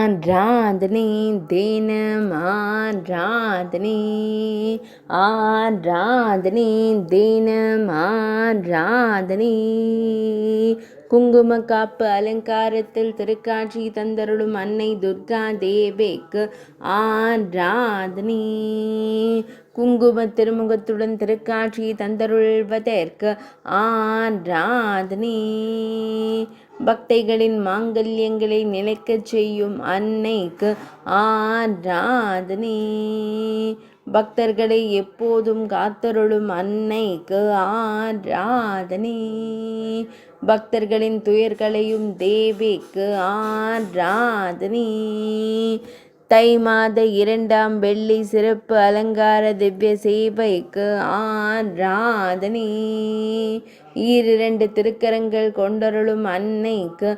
ஆராதனை தினம் ஆராதனை ஆராதனை தினம் ஆராதனை குங்கும காப்பு அலங்காரத்தில் திருக்காட்சி தந்தருளும் அன்னை துர்கா தேவிக்கு ஆராதனை குங்கும திருமுகத்துடன் திருக்காட்சி தந்தருள்வதற்கு ஆராதனை பக்தைகளின் மாங்கல்யங்களை நிலைக்கச் செய்யும் அன்னைக்கு ஆராதனை பக்தர்களை எப்போதும் காத்தருளும் அன்னைக்கு ஆராதனை பக்தர்களின் துயர்களையும் தேவிக்கு ஆராதனை தை மாத 2ஆம் வெள்ளி சிறப்பு அலங்கார திவ்ய சேவைக்கு ஆராதனை 2 திருக்கரங்கள் கொண்டருளும் அன்னைக்கு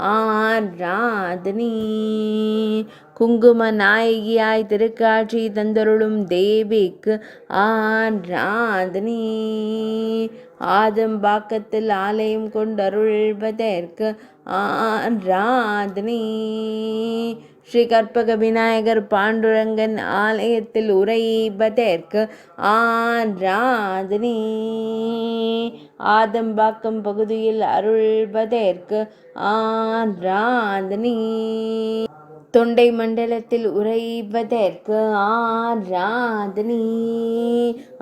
ஆராதனை குங்கும நாயகியாய் திருக்காட்சி தந்தருளும் தேவிக்கு ஆராதனை ஆதம்பாக்கத்தில் ஆலயம் கொண்டருள்வதற்கு ஆராதனை ஸ்ரீ கற்பக விநாயகர் பாண்டுரங்கன் ஆலயத்தில் உறைவதற்கு ஆராதனை ஆதம்பாக்கம் பகுதியில் அருள்வதற்கு ஆராதனை தொண்டை மண்டலத்தில் உறைவதற்கு ஆராதனை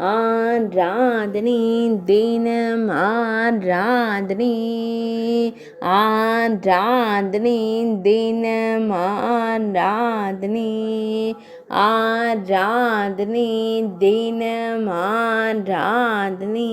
ஆராதனை தினம் ஆராதனை ஆராதனை தினம் ஆராதனை ஆராதனை தினம் ஆராதனை